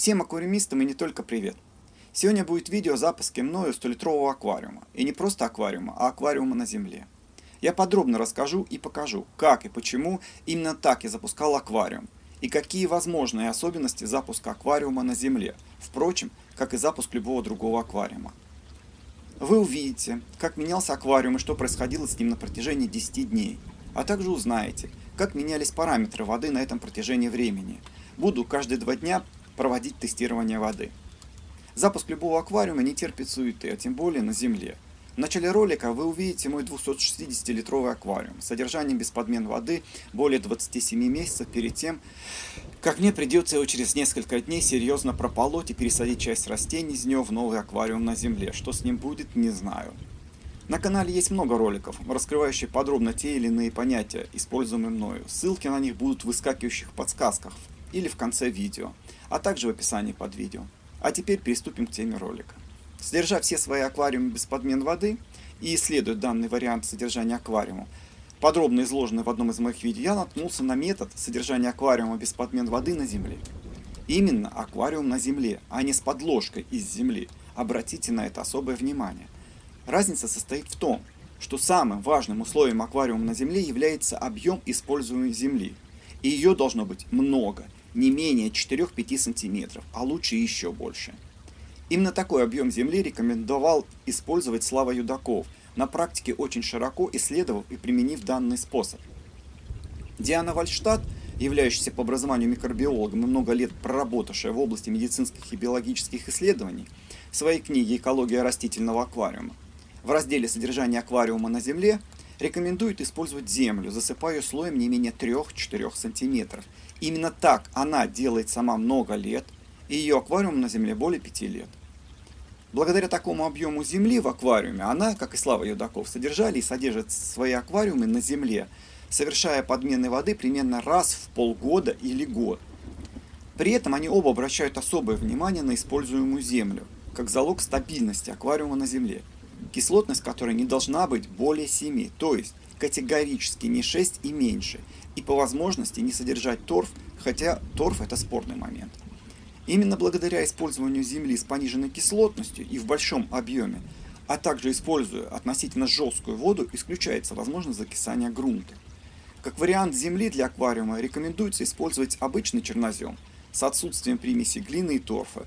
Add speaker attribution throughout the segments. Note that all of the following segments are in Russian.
Speaker 1: Всем аквариумистам и не только привет! Сегодня будет видео о запуске мною 100-литрового аквариума. И не просто аквариума, а аквариума на земле. Я подробно расскажу и покажу, как и почему именно так я запускал аквариум. И какие возможные особенности запуска аквариума на земле. Впрочем, как и запуск любого другого аквариума. Вы увидите, как менялся аквариум и что происходило с ним на протяжении 10 дней. А также узнаете, как менялись параметры воды на этом протяжении времени. Буду каждые 2 дня проводить тестирование воды. Запуск любого аквариума не терпит суеты, а тем более на земле. В начале ролика вы увидите мой 260-литровый аквариум с содержанием без подмен воды более 27 месяцев перед тем, как мне придется его через несколько дней серьезно прополоть и пересадить часть растений из него в новый аквариум на земле. Что с ним будет, не знаю. На канале есть много роликов, раскрывающих подробно те или иные понятия, используемые мною. Ссылки на них будут в выскакивающих подсказках или в конце видео, а также в описании под видео. А теперь приступим к теме ролика. Содержа все свои аквариумы без подмен воды и исследуя данный вариант содержания аквариума, подробно изложенный в одном из моих видео, я наткнулся на метод содержания аквариума без подмен воды на земле. Именно аквариум на земле, а не с подложкой из земли. Обратите на это особое внимание. Разница состоит в том, что самым важным условием аквариума на земле является объем используемой земли. И ее должно быть много, не менее 4-5 см, а лучше еще больше. Именно такой объем земли рекомендовал использовать Слава Юдаков, на практике очень широко исследовав и применив данный способ. Диана Вальштадт, являющаяся по образованию микробиологом и много лет проработавшая в области медицинских и биологических исследований, в своей книге «Экология растительного аквариума» в разделе «Содержание аквариума на земле» рекомендует использовать землю, засыпая ее слоем не менее 3-4 см. Именно так она делает сама много лет, и ее аквариум на земле более 5 лет. Благодаря такому объему земли в аквариуме она, как и Слава Юдаков, содержали и содержат свои аквариумы на земле, совершая подмены воды примерно раз в полгода или год. При этом они оба обращают особое внимание на используемую землю, как залог стабильности аквариума на земле, кислотность которой не должна быть более 7, то есть категорически не 6 и меньше, и по возможности не содержать торф, хотя торф это спорный момент. Именно благодаря использованию земли с пониженной кислотностью и в большом объеме, а также используя относительно жесткую воду, исключается возможность закисания грунта. Как вариант земли для аквариума рекомендуется использовать обычный чернозем с отсутствием примеси глины и торфа,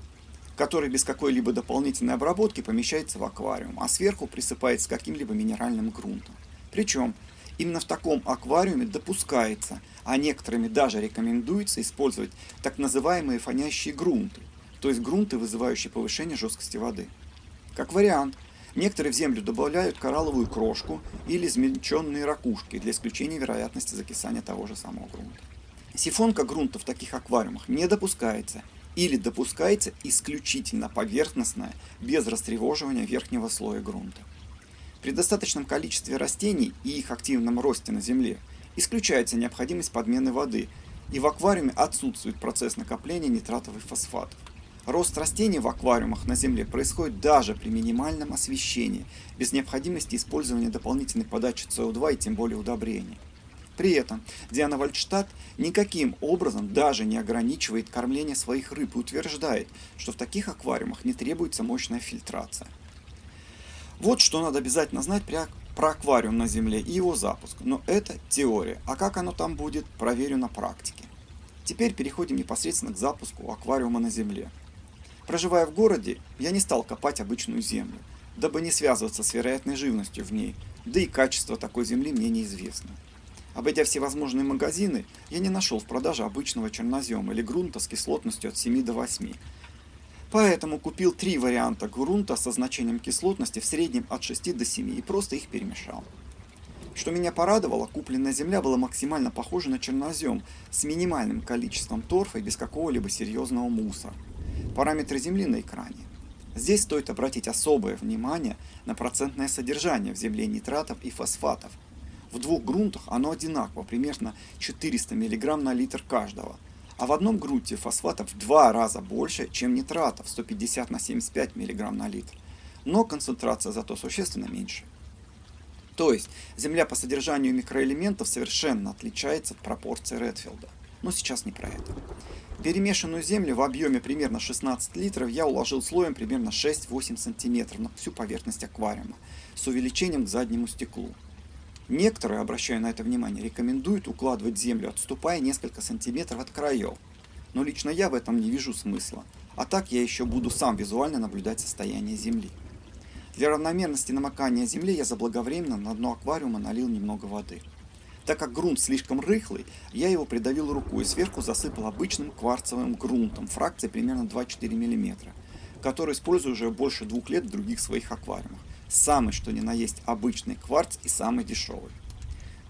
Speaker 1: который без какой-либо дополнительной обработки помещается в аквариум, а сверху присыпается каким-либо минеральным грунтом. Причем именно в таком аквариуме допускается, а некоторыми даже рекомендуется использовать так называемые фонящие грунты, то есть грунты, вызывающие повышение жесткости воды. Как вариант, некоторые в землю добавляют коралловую крошку или измельченные ракушки для исключения вероятности закисания того же самого грунта. Сифонка грунта в таких аквариумах не допускается или допускается исключительно поверхностная, без растревоживания верхнего слоя грунта. При достаточном количестве растений и их активном росте на земле исключается необходимость подмены воды, и в аквариуме отсутствует процесс накопления нитратов и фосфатов. Рост растений в аквариумах на земле происходит даже при минимальном освещении, без необходимости использования дополнительной подачи СО2 и тем более удобрений. При этом Диана Вальштадт никаким образом даже не ограничивает кормление своих рыб и утверждает, что в таких аквариумах не требуется мощная фильтрация. Вот что надо обязательно знать про аквариум на земле и его запуск, но это теория, а как оно там будет, проверю на практике. Теперь переходим непосредственно к запуску аквариума на земле. Проживая в городе, я не стал копать обычную землю, дабы не связываться с вероятной живностью в ней, да и качество такой земли мне неизвестно. Обойдя все возможные магазины, я не нашел в продаже обычного чернозема или грунта с кислотностью от 7 до 8. Поэтому купил 3 варианта грунта со значением кислотности в среднем от 6 до 7 и просто их перемешал. Что меня порадовало, купленная земля была максимально похожа на чернозем с минимальным количеством торфа и без какого-либо серьезного мусора. Параметры земли на экране. Здесь стоит обратить особое внимание на процентное содержание в земле нитратов и фосфатов. В 2 грунтах оно одинаково, примерно 400 мг на литр каждого. А в одном грунте фосфатов в 2 раза больше, чем нитратов, 150 на 75 мг на литр. Но концентрация зато существенно меньше. То есть, земля по содержанию микроэлементов совершенно отличается от пропорций Редфилда. Но сейчас не про это. Перемешанную землю в объеме примерно 16 литров я уложил слоем примерно 6-8 см на всю поверхность аквариума с увеличением к заднему стеклу. Некоторые, обращая на это внимание, рекомендуют укладывать землю, отступая несколько сантиметров от краев. Но лично я в этом не вижу смысла, а так я еще буду сам визуально наблюдать состояние земли. Для равномерности намокания земли я заблаговременно на дно аквариума налил немного воды. Так как грунт слишком рыхлый, я его придавил рукой и сверху засыпал обычным кварцевым грунтом фракцией примерно 2-4 мм, который использую уже больше 2 лет в других своих аквариумах. Самый что ни на есть обычный кварц и самый дешевый.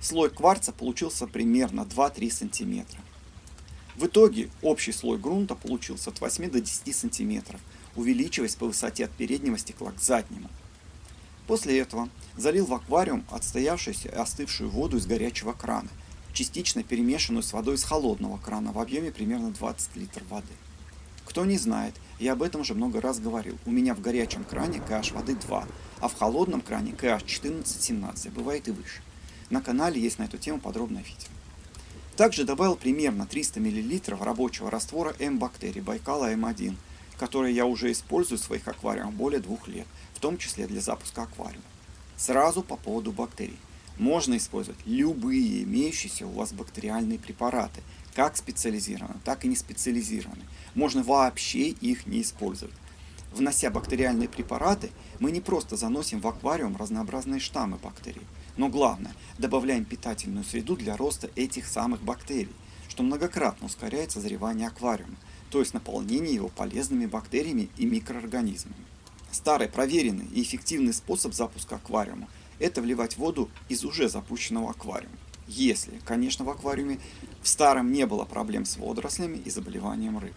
Speaker 1: Слой кварца получился примерно 2-3 см. В итоге общий слой грунта получился от 8 до 10 см, увеличиваясь по высоте от переднего стекла к заднему. После этого залил в аквариум отстоявшуюся и остывшую воду из горячего крана, частично перемешанную с водой из холодного крана в объеме примерно 20 литров воды. Кто не знает, я об этом уже много раз говорил, у меня в горячем кране pH воды 2, а в холодном кране pH 14-17, бывает и выше. На канале есть на эту тему подробное видео. Также добавил примерно 300 мл рабочего раствора М-бактерий Байкала М1, который я уже использую в своих аквариумах более 2 лет, в том числе для запуска аквариума. Сразу по поводу бактерий. Можно использовать любые имеющиеся у вас бактериальные препараты, как специализированные, так и не специализированные. Можно вообще их не использовать. Внося бактериальные препараты, мы не просто заносим в аквариум разнообразные штаммы бактерий, но главное, добавляем питательную среду для роста этих самых бактерий, что многократно ускоряет созревание аквариума, то есть наполнение его полезными бактериями и микроорганизмами. Старый, проверенный и эффективный способ запуска аквариума – это вливать воду из уже запущенного аквариума. Если, конечно, в аквариуме в старом не было проблем с водорослями и заболеванием рыб.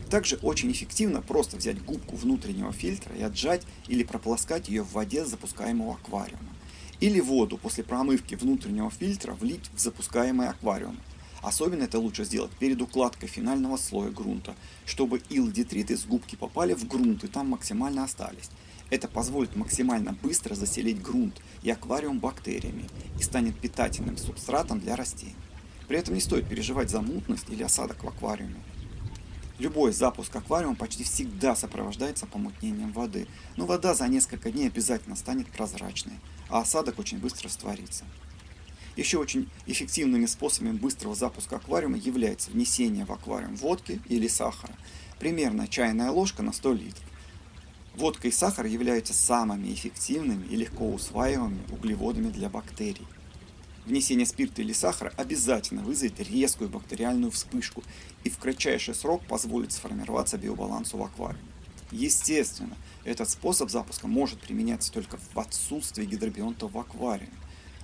Speaker 1: Также очень эффективно просто взять губку внутреннего фильтра и отжать или прополоскать ее в воде запускаемого аквариума. Или воду после промывки внутреннего фильтра влить в запускаемый аквариум. Особенно это лучше сделать перед укладкой финального слоя грунта, чтобы ил и детриты с губки попали в грунт и там максимально остались. Это позволит максимально быстро заселить грунт и аквариум бактериями и станет питательным субстратом для растений. При этом не стоит переживать за мутность или осадок в аквариуме. Любой запуск аквариума почти всегда сопровождается помутнением воды, но вода за несколько дней обязательно станет прозрачной, а осадок очень быстро растворится. Еще очень эффективными способами быстрого запуска аквариума является внесение в аквариум водки или сахара, примерно чайная ложка на 100 литров. Водка и сахар являются самыми эффективными и легко усваиваемыми углеводами для бактерий. Внесение спирта или сахара обязательно вызовет резкую бактериальную вспышку и в кратчайший срок позволит сформироваться биобалансу в аквариуме. Естественно, этот способ запуска может применяться только в отсутствии гидробионтов в аквариуме.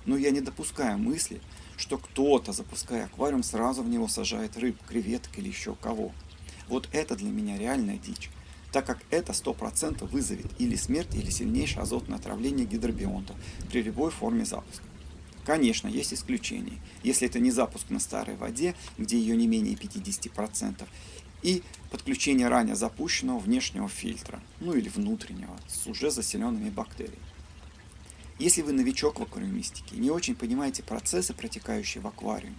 Speaker 1: Но я не допускаю мысли, что кто-то, запуская аквариум, сразу в него сажает рыб, креветок или еще кого. Вот это для меня реальная дичь, так как это 100% вызовет или смерть, или сильнейшее азотное отравление гидробионтов при любой форме запуска. Конечно, есть исключения, если это не запуск на старой воде, где ее не менее 50%, и подключение ранее запущенного внешнего фильтра, ну или внутреннего, с уже заселенными бактериями. Если вы новичок в аквариумистике, не очень понимаете процессы, протекающие в аквариуме,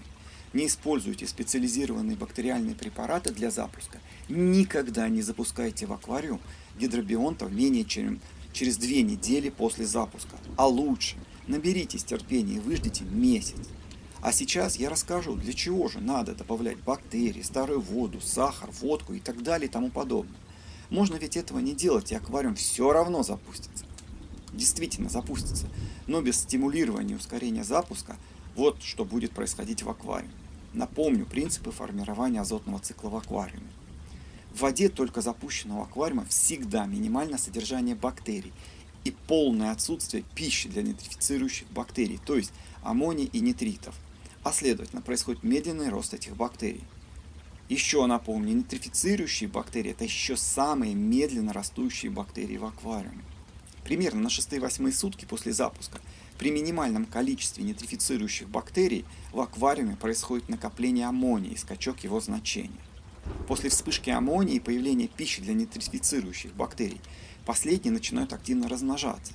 Speaker 1: не используйте специализированные бактериальные препараты для запуска, никогда не запускайте в аквариум гидробионтов менее чем через 2 недели после запуска, а лучше наберитесь терпения и выждите месяц. А сейчас я расскажу, для чего же надо добавлять бактерии, старую воду, сахар, водку и так далее и тому подобное. Можно ведь этого не делать, и аквариум все равно запустится. Действительно запустится, но без стимулирования и ускорения запуска вот что будет происходить в аквариуме. Напомню принципы формирования азотного цикла в аквариуме. В воде только запущенного аквариума всегда минимальное содержание бактерий и полное отсутствие пищи для нитрифицирующих бактерий, то есть аммония и нитритов, а следовательно происходит медленный рост этих бактерий. Еще напомню, нитрифицирующие бактерии – это еще самые медленно растущие бактерии в аквариуме. Примерно на 6-8 сутки после запуска при минимальном количестве нитрифицирующих бактерий в аквариуме происходит накопление аммония и скачок его значения. После вспышки аммония и появления пищи для нитрифицирующих бактерий последние начинают активно размножаться.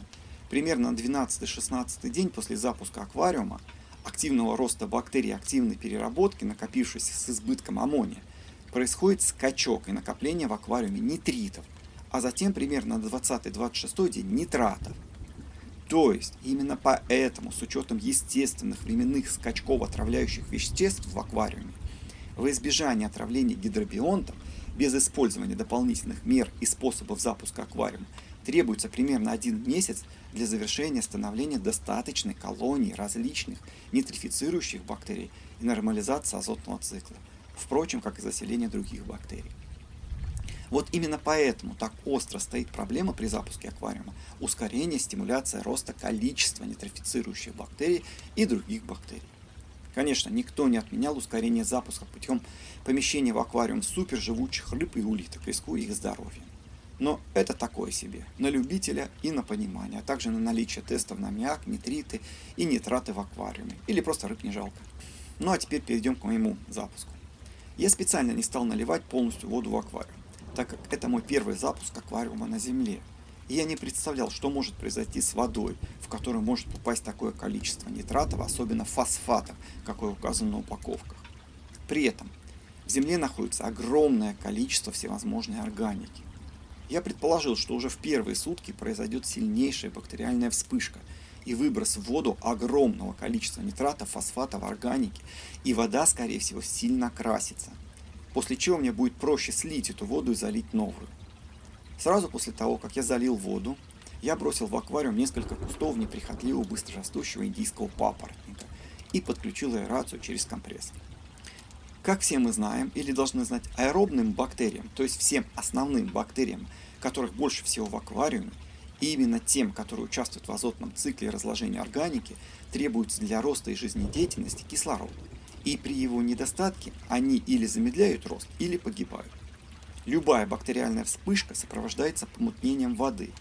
Speaker 1: Примерно на 12-16 день после запуска аквариума, активного роста бактерий и активной переработки, накопившейся с избытком аммония, происходит скачок и накопление в аквариуме нитритов, а затем примерно на 20-26 день нитратов. То есть именно поэтому, с учетом естественных временных скачков отравляющих веществ в аквариуме, во избежание отравления гидробионтов, без использования дополнительных мер и способов запуска аквариума, требуется примерно 1 месяц для завершения становления достаточной колонии различных нитрифицирующих бактерий и нормализации азотного цикла, впрочем, как и заселения других бактерий. Вот именно поэтому так остро стоит проблема при запуске аквариума ускорения стимуляции роста количества нитрифицирующих бактерий и других бактерий. Конечно, никто не отменял ускорение запуска путем помещения в аквариум суперживучих рыб и улиток, рискуя их здоровьем. Но это такое себе, на любителя и на понимание, а также на наличие тестов на аммиак, нитриты и нитраты в аквариуме, или просто рыб не жалко. Ну а теперь перейдем к моему запуску. Я специально не стал наливать полностью воду в аквариум, так как это мой первый запуск аквариума на Земле. И я не представлял, что может произойти с водой, в которую может попасть такое количество нитратов, особенно фосфатов, какое указано на упаковках. При этом в Земле находится огромное количество всевозможной органики. Я предположил, что уже в первые сутки произойдет сильнейшая бактериальная вспышка и выброс в воду огромного количества нитратов, фосфатов, органики, и вода, скорее всего, сильно окрасится. После чего мне будет проще слить эту воду и залить новую. Сразу после того, как я залил воду, я бросил в аквариум несколько кустов неприхотливого быстрорастущего индийского папоротника и подключил аэрацию через компрессор. Как все мы знаем или должны знать, аэробным бактериям, то есть всем основным бактериям, которых больше всего в аквариуме, и именно тем, которые участвуют в азотном цикле разложения органики, требуется для роста и жизнедеятельности кислород. И при его недостатке они или замедляют рост, или погибают. Любая бактериальная вспышка сопровождается помутнением воды,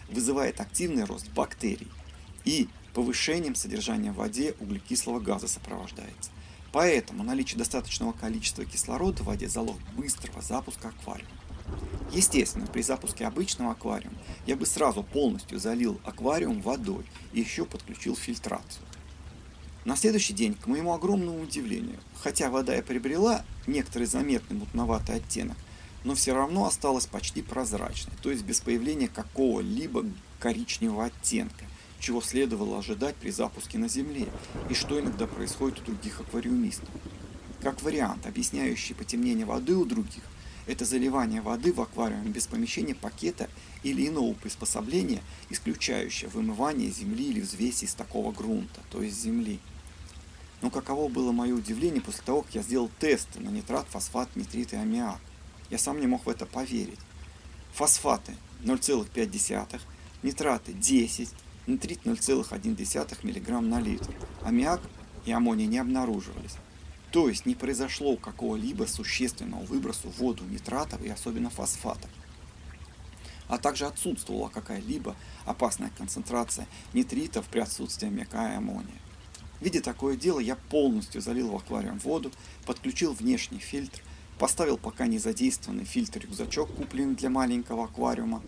Speaker 1: вызывает активный рост бактерий и повышением содержания в воде углекислого газа сопровождается. Поэтому наличие достаточного количества кислорода в воде – залог быстрого запуска аквариума. Естественно, при запуске обычного аквариума я бы сразу полностью залил аквариум водой и еще подключил фильтрацию. На следующий день, к моему огромному удивлению, хотя вода и приобрела некоторый заметный мутноватый оттенок, но все равно осталась почти прозрачной, то есть без появления какого-либо коричневого оттенка, чего следовало ожидать при запуске на Земле и что иногда происходит у других аквариумистов. Как вариант, объясняющий потемнение воды у других, это заливание воды в аквариум без помещения пакета или иного приспособления, исключающее вымывание земли или взвеси из такого грунта, то есть земли. Но каково было мое удивление после того, как я сделал тесты на нитрат, фосфат, нитрит и аммиак. Я сам не мог в это поверить. Фосфаты 0,5, нитраты 10, нитрит 0,1 мг на литр. Аммиак и аммоний не обнаруживались. То есть не произошло какого-либо существенного выброса в воду нитратов и особенно фосфатов. А также отсутствовала какая-либо опасная концентрация нитритов при отсутствии аммиака и аммония. Видя такое дело, я полностью залил в аквариум воду, подключил внешний фильтр, поставил пока не задействованный фильтр-рюкзачок, купленный для маленького аквариума,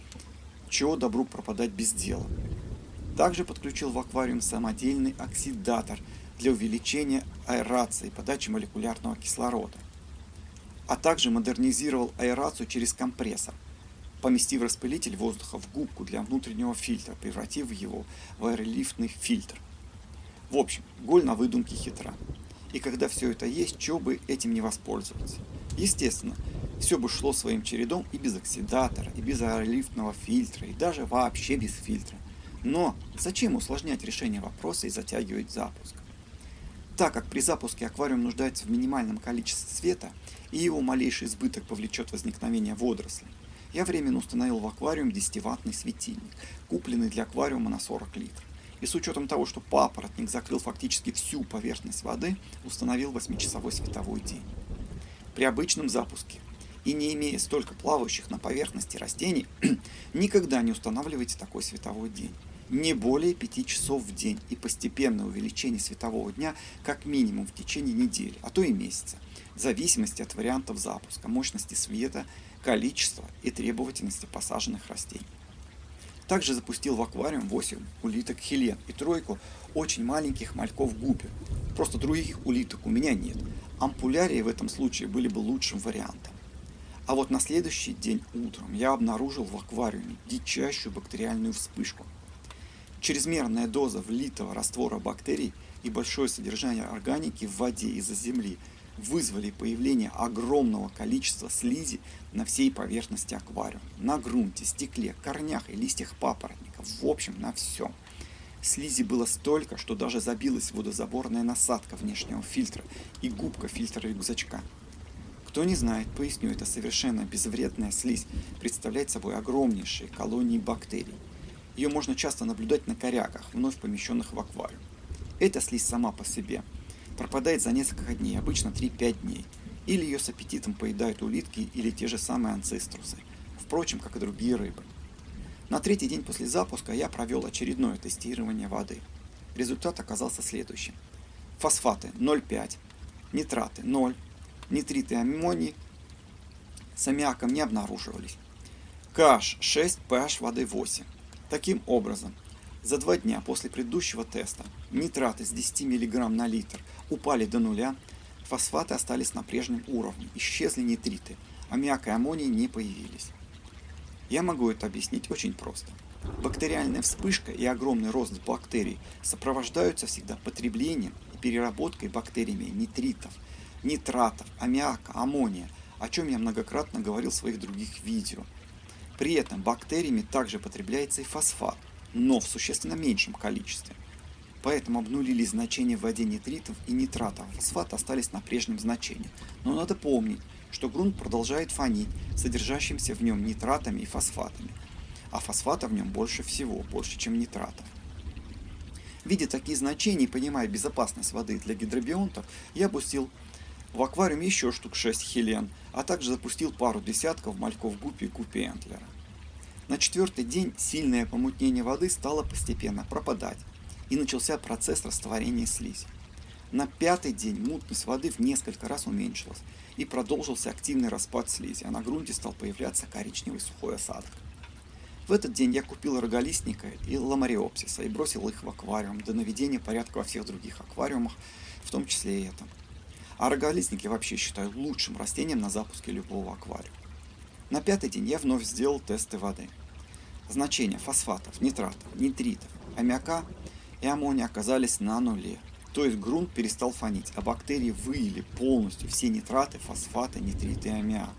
Speaker 1: чего добру пропадать без дела. Также подключил в аквариум самодельный оксидатор для увеличения аэрации и подачи молекулярного кислорода. А также модернизировал аэрацию через компрессор, поместив распылитель воздуха в губку для внутреннего фильтра, превратив его в аэролифтный фильтр. В общем, голь на выдумке хитра. И когда все это есть, чего бы этим не воспользоваться? Естественно, все бы шло своим чередом и без оксидатора, и без аэролифтного фильтра, и даже вообще без фильтра. Но зачем усложнять решение вопроса и затягивать запуск? Так как при запуске аквариум нуждается в минимальном количестве света, и его малейший избыток повлечет возникновение водорослей, я временно установил в аквариум 10-ваттный светильник, купленный для аквариума на 40 литров. И с учетом того, что папоротник закрыл фактически всю поверхность воды, установил 8-часовой световой день. При обычном запуске и не имея столько плавающих на поверхности растений, никогда не устанавливайте такой световой день. Не более 5 часов в день и постепенное увеличение светового дня как минимум в течение недели, а то и месяца, в зависимости от вариантов запуска, мощности света, количества и требовательности посаженных растений. Также запустил в аквариум 8 улиток Хелен и 3 очень маленьких мальков гуппи. Просто других улиток у меня нет. Ампулярии в этом случае были бы лучшим вариантом. А вот на следующий день утром я обнаружил в аквариуме дичайшую бактериальную вспышку. Чрезмерная доза влитого раствора бактерий и большое содержание органики в воде из-за земли вызвали появление огромного количества слизи на всей поверхности аквариума, на грунте, стекле, корнях и листьях папоротников, в общем, на всем. Слизи было столько, что даже забилась водозаборная насадка внешнего фильтра и губка фильтра рюкзачка. Кто не знает, поясню, это совершенно безвредная слизь представляет собой огромнейшие колонии бактерий. Ее можно часто наблюдать на коряках, вновь помещенных в аквариум. Эта слизь сама по себе пропадает за несколько дней, обычно 3-5 дней. Или ее с аппетитом поедают улитки или те же самые анцеструсы, впрочем, как и другие рыбы. На третий день после запуска я провел очередное тестирование воды. Результат оказался следующим. Фосфаты 0,5, нитраты 0, нитриты аммоний с аммиаком не обнаруживались. KH 6, pH воды 8. Таким образом, за 2 дня после предыдущего теста нитраты с 10 мг на литр упали до нуля, фосфаты остались на прежнем уровне, исчезли нитриты, аммиак и аммоний не появились. Я могу это объяснить очень просто. Бактериальная вспышка и огромный рост бактерий сопровождаются всегда потреблением и переработкой бактериями нитритов, нитратов, аммиака, аммония, о чем я многократно говорил в своих других видео. При этом бактериями также потребляется и фосфат, но в существенно меньшем количестве. Поэтому обнулились значения в воде нитритов и нитратов, а фосфаты остались на прежнем значении. Но надо помнить, что грунт продолжает фонить содержащимся в нем нитратами и фосфатами, а фосфата в нем больше всего, больше, чем нитратов. Видя такие значения и понимая безопасность воды для гидробионтов, я опустил в аквариум еще штук 6 хелен, а также запустил пару десятков мальков гуппи и гуппи энтлера. На 4-й день сильное помутнение воды стало постепенно пропадать, и начался процесс растворения слизи. На 5-й день мутность воды в несколько раз уменьшилась, и продолжился активный распад слизи, а на грунте стал появляться коричневый сухой осадок. В этот день я купил роголистника и ламариопсиса и бросил их в аквариум до наведения порядка во всех других аквариумах, в том числе и этом. А роголистник я вообще считаю лучшим растением на запуске любого аквариума. На 5-й день я вновь сделал тесты воды. Значения фосфатов, нитратов, нитритов, аммиака и аммония оказались на нуле. То есть грунт перестал фонить, а бактерии выели полностью все нитраты, фосфаты, нитриты и аммиак.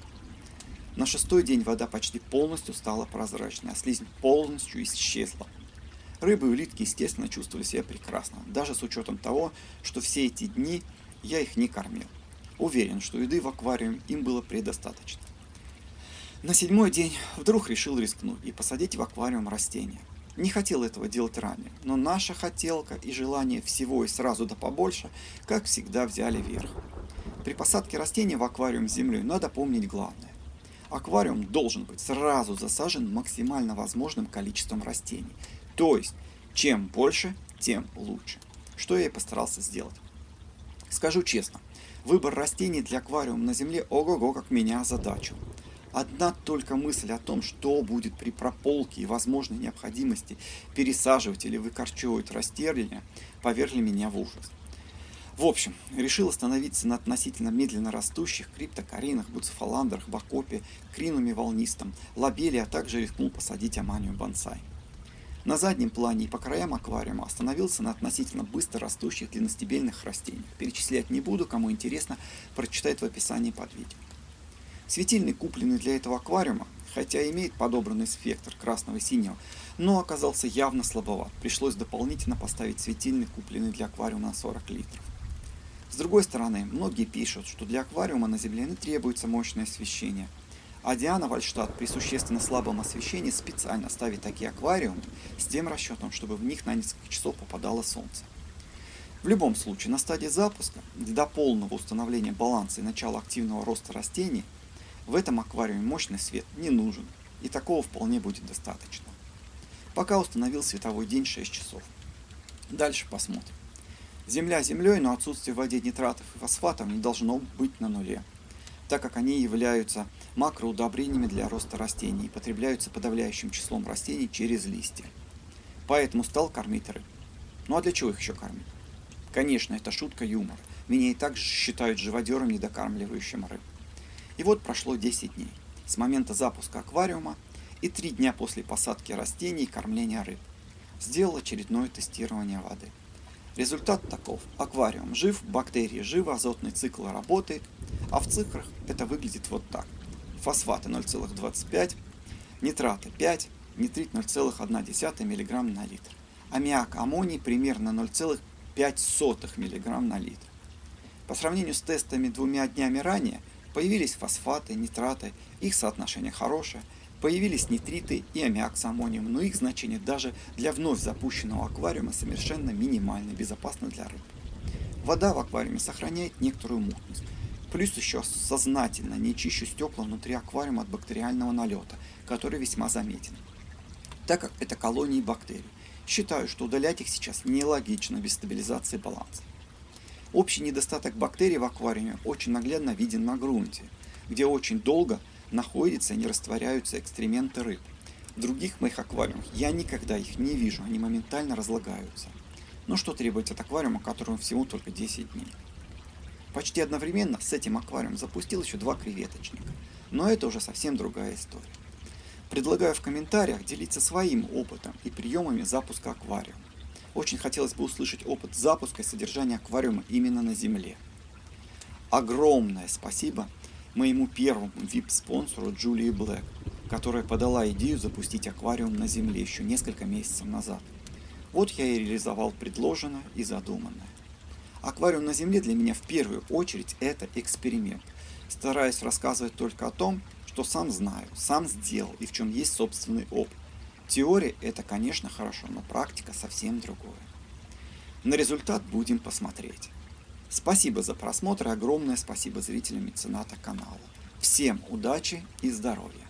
Speaker 1: На 6-й день вода почти полностью стала прозрачной, а слизь полностью исчезла. Рыбы и улитки, естественно, чувствовали себя прекрасно, даже с учетом того, что все эти дни я их не кормил. Уверен, что еды в аквариуме им было предостаточно. На 7-й день вдруг решил рискнуть и посадить в аквариум растения. Не хотел этого делать ранее, но наша хотелка и желание всего и сразу да побольше, как всегда, взяли верх. При посадке растения в аквариум с землей надо помнить главное. Аквариум должен быть сразу засажен максимально возможным количеством растений. То есть, чем больше, тем лучше. Что я и постарался сделать. Скажу честно, выбор растений для аквариума на земле ого-го как меня озадачил. Одна только мысль о том, что будет при прополке и возможной необходимости пересаживать или выкорчевывать растения, повергли меня в ужас. В общем, решил остановиться на относительно медленно растущих криптокаринах, буцефаландрах, бакопе, кринуме волнистом, лобеле, а также рискнул посадить аманию бонсай. На заднем плане и по краям аквариума остановился на относительно быстро растущих длинностебельных растениях. Перечислять не буду, кому интересно, прочитает в описании под видео. Светильник, купленный для этого аквариума, хотя имеет подобранный спектр красного и синего, но оказался явно слабоват. Пришлось дополнительно поставить светильник, купленный для аквариума на 40 литров. С другой стороны, многие пишут, что для аквариума на Земле не требуется мощное освещение. А Диана Вальштадт при существенно слабом освещении специально ставит такие аквариумы с тем расчетом, чтобы в них на несколько часов попадало солнце. В любом случае, на стадии запуска, для полного установления баланса и начала активного роста растений, в этом аквариуме мощный свет не нужен, и такого вполне будет достаточно. Пока установил световой день 6 часов. Дальше посмотрим. Земля землей, но отсутствие в воде нитратов и фосфатов не должно быть на нуле, так как они являются макроудобрениями для роста растений и потребляются подавляющим числом растений через листья. Поэтому стал кормить рыб. Ну а для чего их еще кормить? Конечно, это шутка юмора. Меня и так считают живодером, недокармливающим рыб. И вот прошло 10 дней. с момента запуска аквариума и 3 дня после посадки растений и кормления рыб. Сделал очередное тестирование воды. Результат таков. Аквариум жив, бактерии живы, азотный цикл работает, а в цифрах это выглядит вот так. Фосфаты 0,25, нитраты 5, нитрит 0,1 мг на литр. Аммиак, аммоний примерно 0,5 мг на литр. По сравнению с тестами 2 днями ранее появились фосфаты, нитраты, их соотношение хорошее, появились нитриты и аммиак с аммонием, но их значение даже для вновь запущенного аквариума совершенно минимально и безопасно для рыб. Вода в аквариуме сохраняет некоторую мутность. Плюс еще сознательно не чищу стекла внутри аквариума от бактериального налета, который весьма заметен. Так как это колонии бактерий, считаю, что удалять их сейчас нелогично без стабилизации баланса. Общий недостаток бактерий в аквариуме очень наглядно виден на грунте, где очень долго находятся и не растворяются экскременты рыб. В других моих аквариумах я никогда их не вижу, они моментально разлагаются. Но что требует от аквариума, которому всего только 10 дней? Почти одновременно с этим аквариумом запустил еще 2 креветочника, но это уже совсем другая история. Предлагаю в комментариях делиться своим опытом и приемами запуска аквариума. Очень хотелось бы услышать опыт запуска и содержания аквариума именно на Земле. Огромное спасибо моему первому VIP-спонсору Джулии Блэк, которая подала идею запустить аквариум на Земле еще несколько месяцев назад. Вот я и реализовал предложенное и задуманное. Аквариум на Земле для меня в первую очередь это эксперимент. Стараюсь рассказывать только о том, что сам знаю, сам сделал и в чем есть собственный опыт. Теория это, конечно, хорошо, но практика совсем другое. На результат будем посмотреть. Спасибо за просмотр и огромное спасибо зрителям мецената канала. Всем удачи и здоровья!